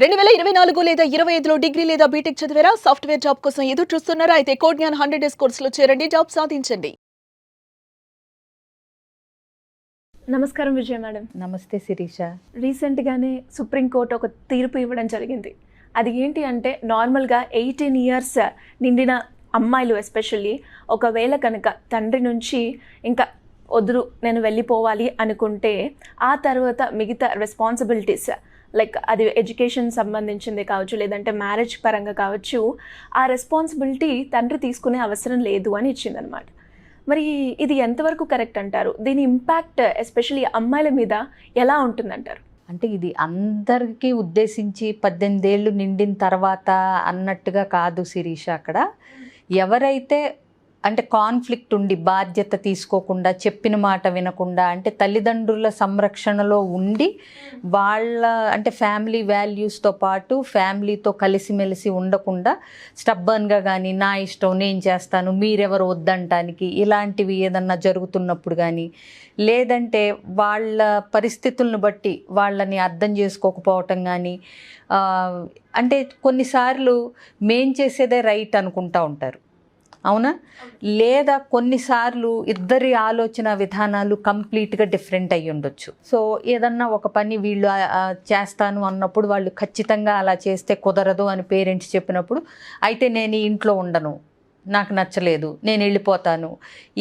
2024 లేదా 25లో డిగ్రీ లేదా బీటెక్ చదివారా? సాఫ్ట్‌వేర్ జాబ్ కోసం ఎదురు చూస్తున్నారా? అయితే కోడ్ జ్ఞాన్ 100 డేస్ కోర్సులో చేరండి. జాబ్ సాధించండి. నమస్కారం విజయ మేడం. నమస్తే శిరీష. రీసెంట్గానే సుప్రీంకోర్టు ఒక తీర్పు ఇవ్వడం జరిగింది. అది ఏంటి అంటే నార్మల్గా 18 ఇయర్స్ నిండిన అమ్మాయిలు ఎస్పెషల్లీ ఒకవేళ కనుక తండ్రి నుంచి ఇంకా వద్దు నేను వెళ్ళిపోవాలి అనుకుంటే ఆ తర్వాత మిగతా రెస్పాన్సిబిలిటీస్ లైక్ అది ఎడ్యుకేషన్ సంబంధించింది కావచ్చు, లేదంటే మ్యారేజ్ పరంగా కావచ్చు, ఆ రెస్పాన్సిబిలిటీ తండ్రి తీసుకునే అవసరం లేదు అని ఇచ్చిందనమాట. మరి ఇది ఎంతవరకు కరెక్ట్ అంటారు? దీని ఇంపాక్ట్ ఎస్పెషల్లీ అమ్మాయిల మీద ఎలా ఉంటుందంటారు? అంటే ఇది అందరికీ ఉద్దేశించి 18 ఏళ్ళు నిండిన తర్వాత అన్నట్టుగా కాదు శిరీష. అక్కడ ఎవరైతే అంటే కాన్ఫ్లిక్ట్ ఉండి బాధ్యత తీసుకోకుండా చెప్పిన మాట వినకుండా అంటే తల్లిదండ్రుల సంరక్షణలో ఉండి వాళ్ళ అంటే ఫ్యామిలీ వాల్యూస్తో పాటు ఫ్యామిలీతో కలిసిమెలిసి ఉండకుండా స్టబ్బర్న్గా కానీ నా ఇష్టం నేను చేస్తాను మీరెవరు వద్దంటానికి ఇలాంటివి ఏదన్నా జరుగుతున్నప్పుడు కానీ లేదంటే వాళ్ళ పరిస్థితులను బట్టి వాళ్ళని అర్థం చేసుకోకపోవటం కానీ అంటే కొన్నిసార్లు మేం చేసేదే రైట్ అనుకుంటూ ఉంటారు, అవునా? లేదా కొన్నిసార్లు ఇద్దరి ఆలోచన విధానాలు కంప్లీట్గా డిఫరెంట్ అయ్యి ఉండొచ్చు. సో ఏదన్నా ఒక పని వీళ్ళు చేస్తాను అన్నప్పుడు వాళ్ళు ఖచ్చితంగా అలా చేస్తే కుదరదు అని పేరెంట్స్ చెప్పినప్పుడు అయితే నేను ఇంట్లో ఉండను, నాకు నచ్చలేదు, నేను వెళ్ళిపోతాను,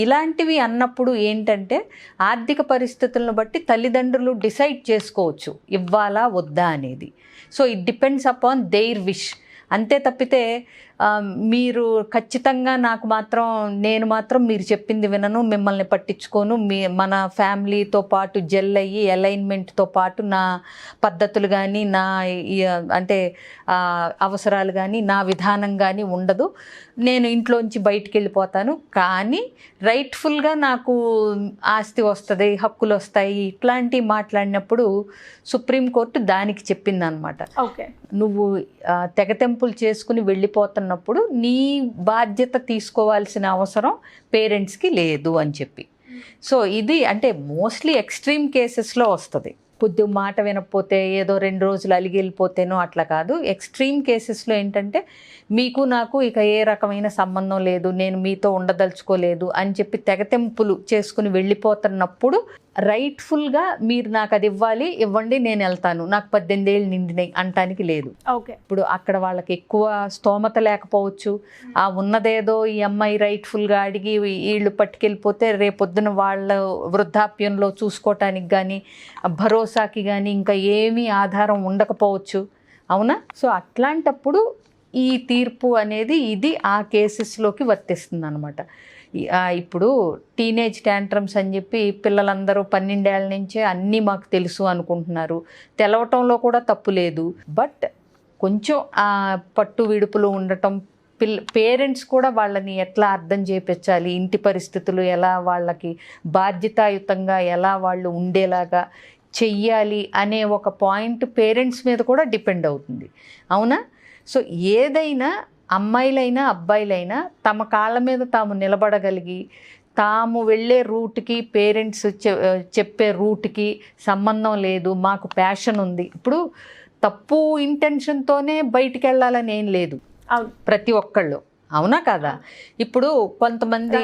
ఇలాంటివి అన్నప్పుడు ఏంటంటే ఆర్థిక పరిస్థితులను బట్టి తల్లిదండ్రులు డిసైడ్ చేసుకోవచ్చు ఇవ్వాలా వద్దా అనేది. So it depends upon there wish. అంతే తప్పితే మీరు ఖచ్చితంగా నేను మాత్రం మీరు చెప్పింది వినను, మిమ్మల్ని పట్టించుకోను, మన ఫ్యామిలీతో పాటు జెల్ అయ్యి అలైన్మెంట్తో పాటు నా పద్ధతులు కానీ నా అంటే అవసరాలు కానీ నా విధానం కానీ ఉండదు, నేను ఇంట్లోంచి బయటికి వెళ్ళిపోతాను, కానీ రైట్ఫుల్గా నాకు ఆస్తి వస్తుంది, హక్కులు వస్తాయి, ఇట్లాంటివి మాట్లాడినప్పుడు సుప్రీంకోర్టు దానికి చెప్పిందనమాట. ఓకే, నువ్వు తెగతెంపులు చేసుకుని వెళ్ళిపోతున్నప్పుడు నీ బాధ్యత తీసుకోవాల్సిన అవసరం పేరెంట్స్కి లేదు అని చెప్పి. సో ఇది అంటే మోస్ట్లీ ఎక్స్ట్రీమ్ కేసెస్లో వస్తుంది. కొద్ది మాట వినకపోతే ఏదో 2 రోజులు అలిగి వెళ్ళిపోతేనో అట్లా కాదు. ఎక్స్ట్రీమ్ కేసెస్లో ఏంటంటే మీకు నాకు ఇక ఏ రకమైన సంబంధం లేదు, నేను మీతో ఉండదలుచుకోలేదు అని చెప్పి తెగతెంపులు చేసుకుని వెళ్ళిపోతున్నప్పుడు రైట్ఫుల్గా మీరు నాకు అది ఇవ్వండి నేను వెళ్తాను, నాకు 18 ఏళ్ళు నిండినాయి అంటానికి లేదు. ఓకే, ఇప్పుడు అక్కడ వాళ్ళకి ఎక్కువ స్తోమత లేకపోవచ్చు, ఆ ఉన్నదేదో ఈ అమ్మాయి రైట్ఫుల్గా అడిగి వీళ్ళు పట్టుకెళ్ళిపోతే రేపొద్దున వాళ్ళ వృద్ధాప్యంలో చూసుకోవటానికి కానీ భరోసాకి కానీ ఇంకా ఏమీ ఆధారం ఉండకపోవచ్చు, అవునా? సో అట్లాంటప్పుడు ఈ తీర్పు అనేది ఇది ఆ కేసెస్లోకి వర్తిస్తుంది అనమాట. ఇప్పుడు టీనేజ్ ట్యాంట్రమ్స్ అని చెప్పి పిల్లలందరూ 12 ఏళ్ళ నుంచే అన్నీ మాకు తెలుసు అనుకుంటున్నారు. తెలవటంలో కూడా తప్పు లేదు, బట్ కొంచెం పట్టు విడుపులు ఉండటం, పేరెంట్స్ కూడా వాళ్ళని ఎట్లా అర్థం చేయించాలి, ఇంటి పరిస్థితులు ఎలా వాళ్ళకి బాధ్యతాయుతంగా ఎలా వాళ్ళు ఉండేలాగా చెయ్యాలి అనే ఒక పాయింట్ పేరెంట్స్ మీద కూడా డిపెండ్ అవుతుంది, అవునా? సో ఏదైనా అమ్మాయిలైనా అబ్బాయిలైనా తమ కాళ్ళ మీద తాము నిలబడగలిగి తాము వెళ్ళే రూట్కి పేరెంట్స్ చెప్పే రూట్కి సంబంధం లేదు, మాకు ప్యాషన్ ఉంది. ఇప్పుడు తప్పు ఇంటెన్షన్తోనే బయటికి వెళ్ళాలని ఏం లేదు ప్రతి ఒక్కళ్ళు, అవునా కదా? ఇప్పుడు కొంతమంది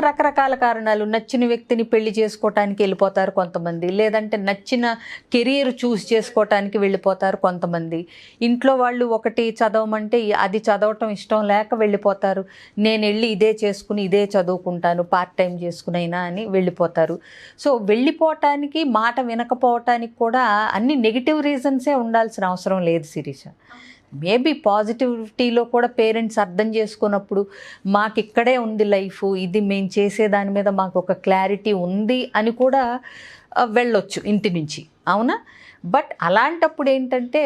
రకరకాల కారణాలు, నచ్చిన వ్యక్తిని పెళ్లి చేసుకోవటానికి వెళ్ళిపోతారు కొంతమంది, లేదంటే నచ్చిన కెరీర్ చూస్ చేసుకోవటానికి వెళ్ళిపోతారు కొంతమంది. ఇంట్లో వాళ్ళు ఒకటి చదవమంటే అది చదవటం ఇష్టం లేక వెళ్ళిపోతారు, నేను వెళ్ళి ఇదే చేసుకుని ఇదే చదువుకుంటాను పార్ట్ టైం చేసుకునైనా అని వెళ్ళిపోతారు. సో వెళ్ళిపోవటానికి మాట వినకపోవటానికి కూడా అన్ని నెగిటివ్ రీజన్సే ఉండాల్సిన అవసరం లేదు శిరీష. మేబీ పాజిటివిటీలో కూడా పేరెంట్స్ అర్థం చేసుకున్నప్పుడు మాకు ఇక్కడే ఉంది లైఫ్, ఇది మేము చేసే దాని మీద మాకు ఒక క్లారిటీ ఉంది అని కూడా వెళ్ళొచ్చు ఇంటి నుంచి, అవునా? బట్ అలాంటప్పుడు ఏంటంటే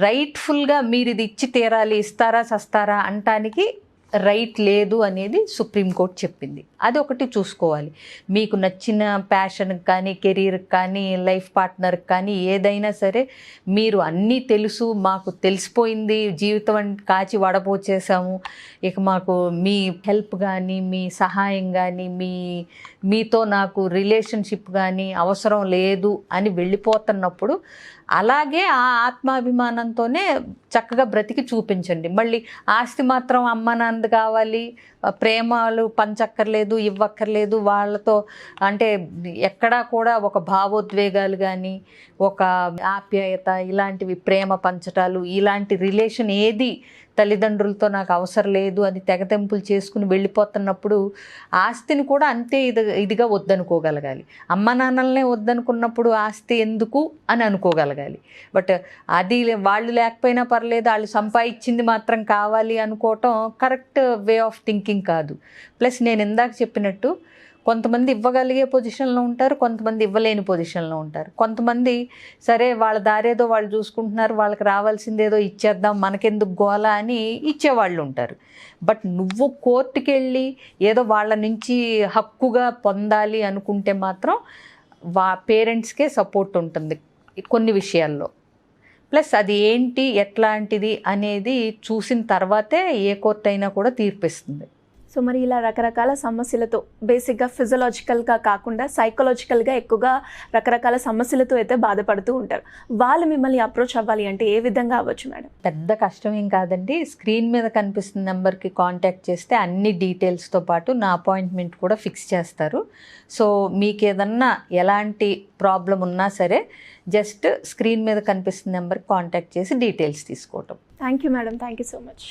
రైట్ఫుల్గా మీరు ఇది ఇచ్చి తీరాలి, ఇస్తారా చస్తారా అంటానికి రైట్ లేదు అనేది సుప్రీంకోర్టు చెప్పింది. అది ఒకటి చూసుకోవాలి. మీకు నచ్చిన ప్యాషన్కి కానీ కెరీర్కి కానీ లైఫ్ పార్ట్నర్కి కానీ ఏదైనా సరే మీరు అన్నీ తెలుసు, మాకు తెలిసిపోయింది, జీవితం కాచి వడపోచేసాము, ఇక మాకు మీ హెల్ప్ కానీ మీ సహాయం కానీ మీతో నాకు రిలేషన్షిప్ కానీ అవసరం లేదు అని వెళ్ళిపోతున్నప్పుడు అలాగే ఆ ఆత్మాభిమానంతోనే చక్కగా బ్రతికి చూపించండి. మళ్ళీ ఆస్తి మాత్రం అమ్మ నాన్నది కావాలి, ప్రేమలు పంచక్కర్లేదు, ఇవ్వక్కర్లేదు, వాళ్ళతో అంటే ఎక్కడా కూడా ఒక భావోద్వేగాలు కానీ ఒక ఆప్యాయత ఇలాంటివి ప్రేమ పంచటాలు ఇలాంటి రిలేషన్ ఏది తల్లిదండ్రులతో నాకు అవసరం లేదు అని తెగతెంపులు చేసుకుని వెళ్ళిపోతున్నప్పుడు ఆస్తిని కూడా అంతే ఇదిగా వద్దనుకోగలగాలి. అమ్మ నాన్నలనే వద్దనుకున్నప్పుడు ఆస్తి ఎందుకు అని అనుకోగలగాలి. బట్ అది వాళ్ళు లేకపోయినా పర్లేదు, వాళ్ళు సంపాదించింది మాత్రం కావాలి అనుకోవటం కరెక్ట్ వే ఆఫ్ థింకింగ్ కాదు. ప్లస్ నేను ఇందాక చెప్పినట్టు కొంతమంది ఇవ్వగలిగే పొజిషన్లో ఉంటారు, కొంతమంది ఇవ్వలేని పొజిషన్లో ఉంటారు. కొంతమంది సరే వాళ్ళ దారేదో వాళ్ళు చూసుకుంటున్నారు, వాళ్ళకి రావాల్సిందేదో ఇచ్చేద్దాం మనకెందుకు గోల అని ఇచ్చేవాళ్ళు ఉంటారు. బట్ నువ్వు కోర్టుకి వెళ్ళి ఏదో వాళ్ళ నుంచి హక్కుగా పొందాలి అనుకుంటే మాత్రం పేరెంట్స్కే సపోర్ట్ ఉంటుంది కొన్ని విషయాల్లో. ప్లస్ అది ఏంటి ఎట్లాంటిది అనేది చూసిన తర్వాతే ఏ కోర్టు అయినా కూడా తీర్పిస్తుంది. సో మరి ఇలా రకరకాల సమస్యలతో బేసిక్గా ఫిజియలాజికల్గా కాకుండా సైకలాజికల్గా ఎక్కువగా రకరకాల సమస్యలతో అయితే బాధపడుతూ ఉంటారు. వాళ్ళు మిమ్మల్ని అప్రోచ్ అవ్వాలి అంటే ఏ విధంగా అవ్వచ్చు మేడం? పెద్ద కష్టం ఏం కాదండి. స్క్రీన్ మీద కనిపిస్తున్న నెంబర్కి కాంటాక్ట్ చేస్తే అన్ని డీటెయిల్స్తో పాటు నా అపాయింట్మెంట్ కూడా ఫిక్స్ చేస్తారు. సో మీకు ఏదన్నా ఎలాంటి ప్రాబ్లం ఉన్నా సరే జస్ట్ స్క్రీన్ మీద కనిపిస్తున్న నెంబర్కి కాంటాక్ట్ చేసి డీటెయిల్స్ తీసుకోవటం. Thank you madam, thank you so much.